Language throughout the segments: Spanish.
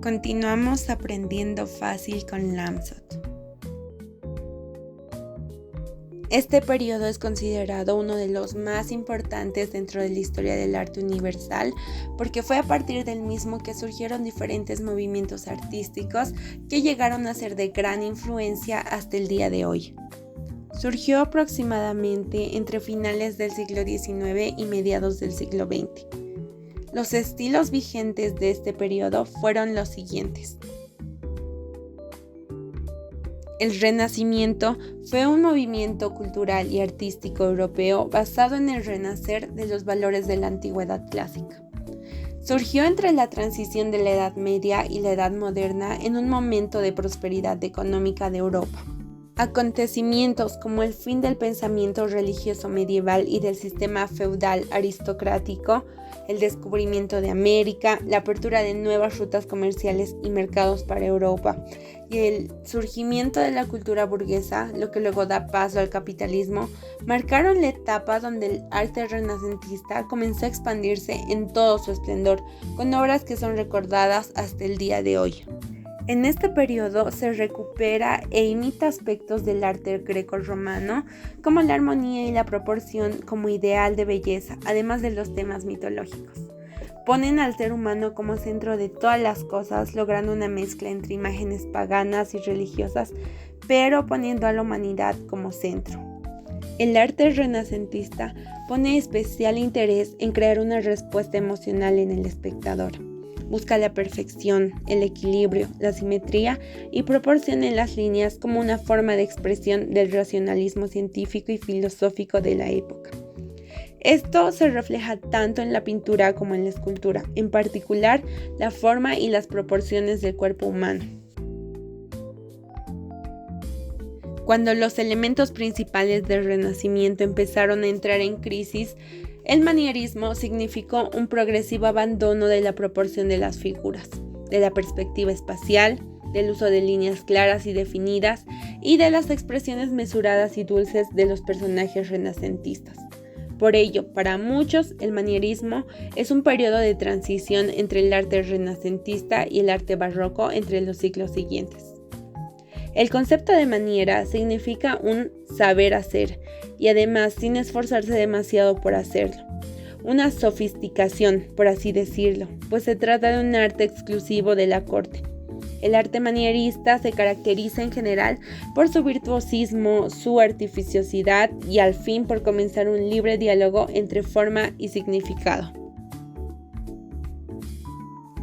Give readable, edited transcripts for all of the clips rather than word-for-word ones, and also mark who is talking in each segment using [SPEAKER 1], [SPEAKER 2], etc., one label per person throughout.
[SPEAKER 1] Continuamos aprendiendo fácil con Lamsot. Este periodo es considerado uno de los más importantes dentro de la historia del arte universal porque fue a partir del mismo que surgieron diferentes movimientos artísticos que llegaron a ser de gran influencia hasta el día de hoy. Surgió aproximadamente entre finales del siglo XIX y mediados del siglo XX. Los estilos vigentes de este periodo fueron los siguientes. El Renacimiento fue un movimiento cultural y artístico europeo basado en el renacer de los valores de la antigüedad clásica. Surgió entre la transición de la Edad Media y la Edad Moderna en un momento de prosperidad económica de Europa. Acontecimientos como el fin del pensamiento religioso medieval y del sistema feudal aristocrático, el descubrimiento de América, la apertura de nuevas rutas comerciales y mercados para Europa y el surgimiento de la cultura burguesa, lo que luego da paso al capitalismo, marcaron la etapa donde el arte renacentista comenzó a expandirse en todo su esplendor, con obras que son recordadas hasta el día de hoy. En este periodo se recupera e imita aspectos del arte greco-romano, como la armonía y la proporción como ideal de belleza, además de los temas mitológicos. Ponen al ser humano como centro de todas las cosas, logrando una mezcla entre imágenes paganas y religiosas, pero poniendo a la humanidad como centro. El arte renacentista pone especial interés en crear una respuesta emocional en el espectador. Busca la perfección, el equilibrio, la simetría y proporción en las líneas como una forma de expresión del racionalismo científico y filosófico de la época. Esto se refleja tanto en la pintura como en la escultura, en particular la forma y las proporciones del cuerpo humano. Cuando los elementos principales del Renacimiento empezaron a entrar en crisis, el manierismo significó un progresivo abandono de la proporción de las figuras, de la perspectiva espacial, del uso de líneas claras y definidas y de las expresiones mesuradas y dulces de los personajes renacentistas. Por ello, para muchos, el manierismo es un periodo de transición entre el arte renacentista y el arte barroco entre los siglos siguientes. El concepto de maniera significa un saber hacer y además sin esforzarse demasiado por hacerlo. Una sofisticación, por así decirlo, pues se trata de un arte exclusivo de la corte. El arte manierista se caracteriza en general por su virtuosismo, su artificiosidad y al fin por comenzar un libre diálogo entre forma y significado.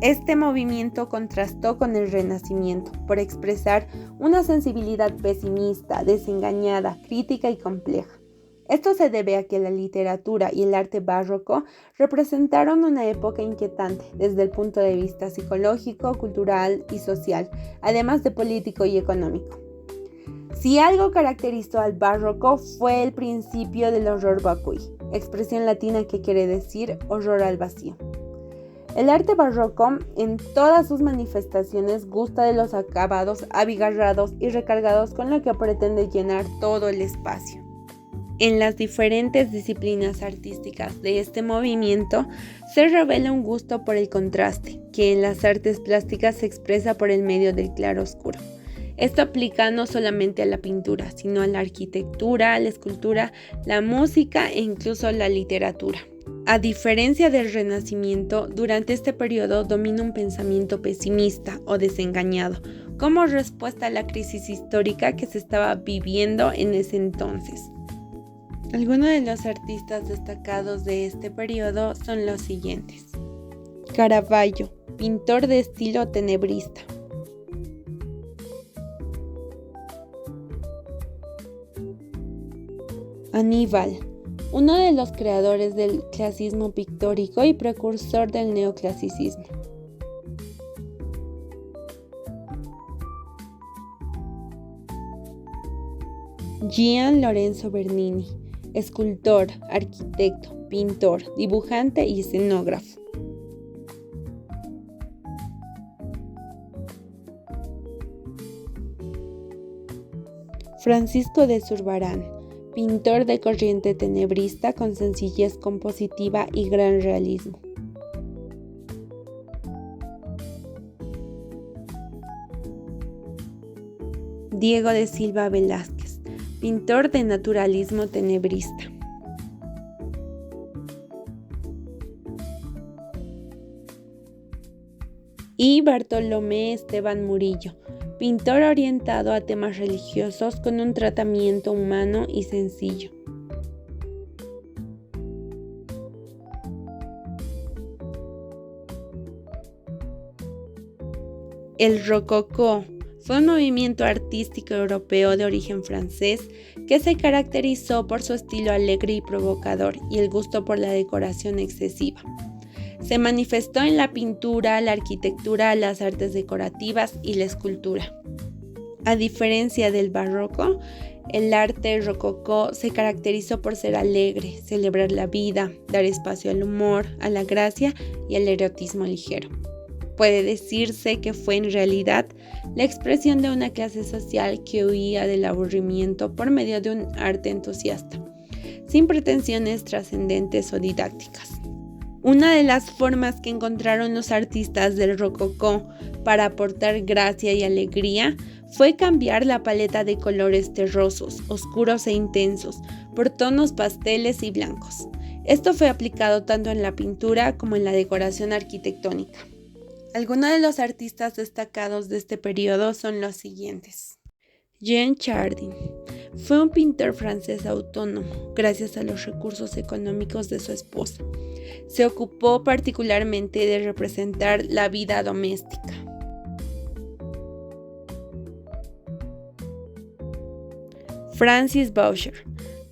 [SPEAKER 1] Este movimiento contrastó con el Renacimiento por expresar una sensibilidad pesimista, desengañada, crítica y compleja. Esto se debe a que la literatura y el arte barroco representaron una época inquietante desde el punto de vista psicológico, cultural y social, además de político y económico. Si algo caracterizó al barroco fue el principio del horror vacui, expresión latina que quiere decir horror al vacío. El arte barroco, en todas sus manifestaciones, gusta de los acabados abigarrados y recargados con lo que pretende llenar todo el espacio. En las diferentes disciplinas artísticas de este movimiento se revela un gusto por el contraste, que en las artes plásticas se expresa por el medio del claroscuro. Esto aplica no solamente a la pintura, sino a la arquitectura, la escultura, la música e incluso la literatura. A diferencia del Renacimiento, durante este periodo domina un pensamiento pesimista o desengañado, como respuesta a la crisis histórica que se estaba viviendo en ese entonces. Algunos de los artistas destacados de este periodo son los siguientes. Caravaggio, pintor de estilo tenebrista. Aníbal, uno de los creadores del clasicismo pictórico y precursor del neoclasicismo. Gian Lorenzo Bernini, escultor, arquitecto, pintor, dibujante y escenógrafo. Francisco de Zurbarán, pintor de corriente tenebrista con sencillez compositiva y gran realismo. Diego de Silva Velázquez, pintor de naturalismo tenebrista. Y Bartolomé Esteban Murillo, pintor orientado a temas religiosos con un tratamiento humano y sencillo. El rococó fue un movimiento artístico europeo de origen francés que se caracterizó por su estilo alegre y provocador y el gusto por la decoración excesiva. Se manifestó en la pintura, la arquitectura, las artes decorativas y la escultura. A diferencia del barroco, el arte rococó se caracterizó por ser alegre, celebrar la vida, dar espacio al humor, a la gracia y al erotismo ligero. Puede decirse que fue en realidad la expresión de una clase social que huía del aburrimiento por medio de un arte entusiasta, sin pretensiones trascendentes o didácticas. Una de las formas que encontraron los artistas del rococó para aportar gracia y alegría fue cambiar la paleta de colores terrosos, oscuros e intensos, por tonos pasteles y blancos. Esto fue aplicado tanto en la pintura como en la decoración arquitectónica. Algunos de los artistas destacados de este periodo son los siguientes. Jean Chardin fue un pintor francés autónomo gracias a los recursos económicos de su esposa. Se ocupó particularmente de representar la vida doméstica. Francis Boucher,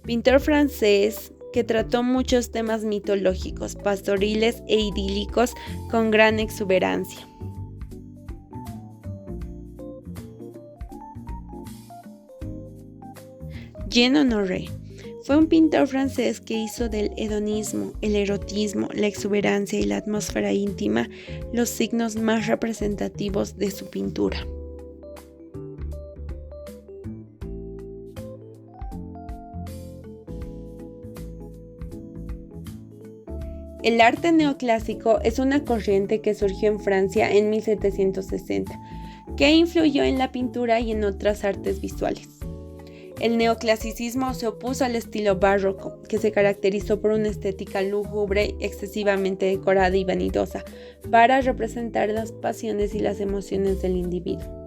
[SPEAKER 1] pintor francés que trató muchos temas mitológicos, pastoriles e idílicos con gran exuberancia. Jean Honoré fue un pintor francés que hizo del hedonismo, el erotismo, la exuberancia y la atmósfera íntima los signos más representativos de su pintura. El arte neoclásico es una corriente que surgió en Francia en 1760, que influyó en la pintura y en otras artes visuales. El neoclasicismo se opuso al estilo barroco, que se caracterizó por una estética lúgubre, excesivamente decorada y vanidosa, para representar las pasiones y las emociones del individuo.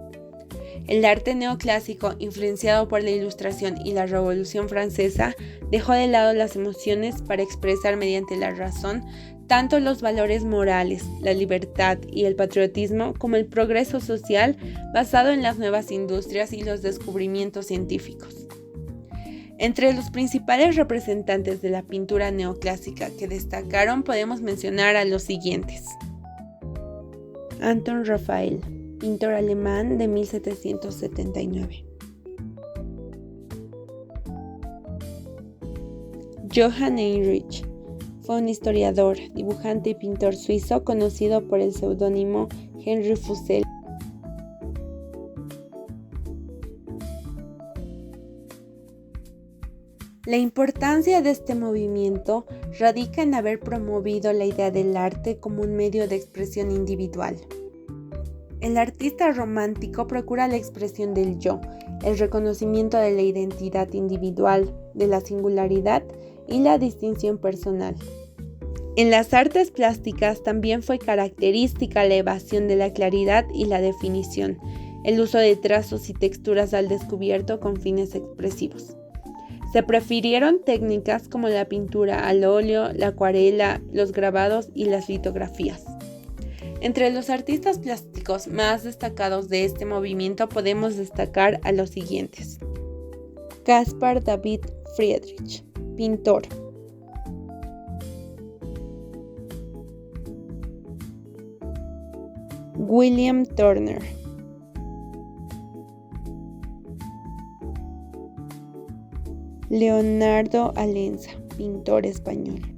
[SPEAKER 1] El arte neoclásico, influenciado por la Ilustración y la Revolución Francesa, dejó de lado las emociones para expresar mediante la razón tanto los valores morales, la libertad y el patriotismo como el progreso social basado en las nuevas industrias y los descubrimientos científicos. Entre los principales representantes de la pintura neoclásica que destacaron podemos mencionar a los siguientes. Anton Raphael, pintor alemán de 1779. Johann Heinrich fue un historiador, dibujante y pintor suizo conocido por el seudónimo Henry Fussell. La importancia de este movimiento radica en haber promovido la idea del arte como un medio de expresión individual. El artista romántico procura la expresión del yo, el reconocimiento de la identidad individual, de la singularidad y la distinción personal. En las artes plásticas también fue característica la evasión de la claridad y la definición, el uso de trazos y texturas al descubierto con fines expresivos. Se prefirieron técnicas como la pintura al óleo, la acuarela, los grabados y las litografías. Entre los artistas plásticos más destacados de este movimiento podemos destacar a los siguientes. Caspar David Friedrich, pintor. William Turner. Leonardo Alenza, pintor español.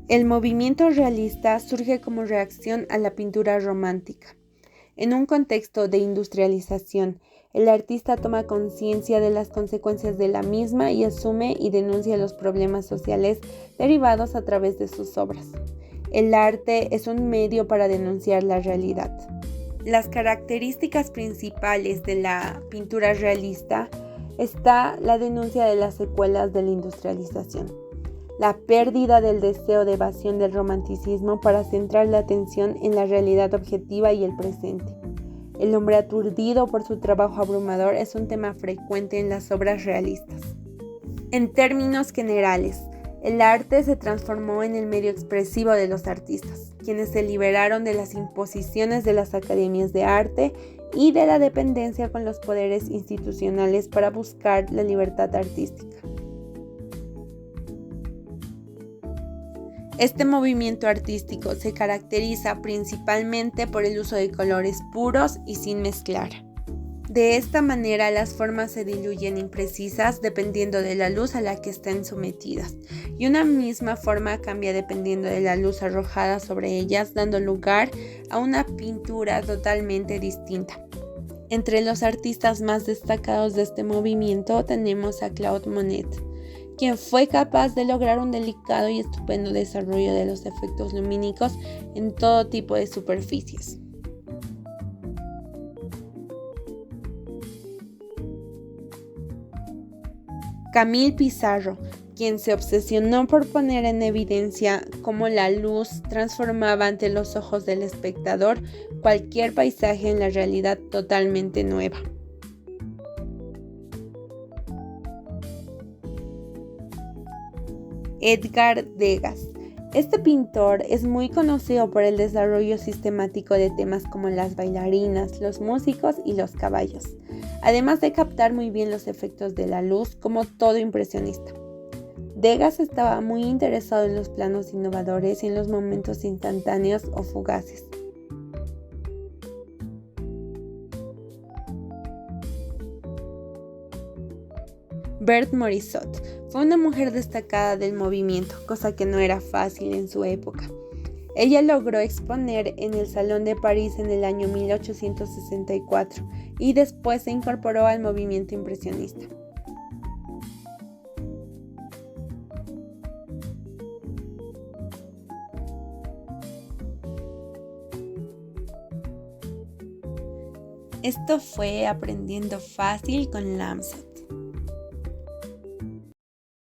[SPEAKER 1] El movimiento realista surge como reacción a la pintura romántica. En un contexto de industrialización, El artista toma conciencia de las consecuencias de la misma y asume y denuncia los problemas sociales derivados a través de sus obras. El arte es un medio para denunciar la realidad. Las características principales de la pintura realista está la denuncia de las secuelas de la industrialización, la pérdida del deseo de evasión del romanticismo para centrar la atención en la realidad objetiva y el presente. El hombre aturdido por su trabajo abrumador es un tema frecuente en las obras realistas. En términos generales, el arte se transformó en el medio expresivo de los artistas, quienes se liberaron de las imposiciones de las academias de arte y de la dependencia con los poderes institucionales para buscar la libertad artística. Este movimiento artístico se caracteriza principalmente por el uso de colores puros y sin mezclar. De esta manera, las formas se diluyen imprecisas dependiendo de la luz a la que estén sometidas, y una misma forma cambia dependiendo de la luz arrojada sobre ellas, dando lugar a una pintura totalmente distinta. Entre los artistas más destacados de este movimiento tenemos a Claude Monet, quien fue capaz de lograr un delicado y estupendo desarrollo de los efectos lumínicos en todo tipo de superficies. Camille Pissarro, quien se obsesionó por poner en evidencia cómo la luz transformaba ante los ojos del espectador cualquier paisaje en la realidad totalmente nueva. Edgar Degas. Este pintor es muy conocido por el desarrollo sistemático de temas como las bailarinas, los músicos y los caballos, además de captar muy bien los efectos de la luz como todo impresionista. Degas estaba muy interesado en los planos innovadores y en los momentos instantáneos o fugaces. Berthe Morisot fue una mujer destacada del movimiento, cosa que no era fácil en su época. Ella logró exponer en el Salón de París en el año 1864 y después se incorporó al movimiento impresionista. Esto fue Aprendiendo Fácil con Lamsat.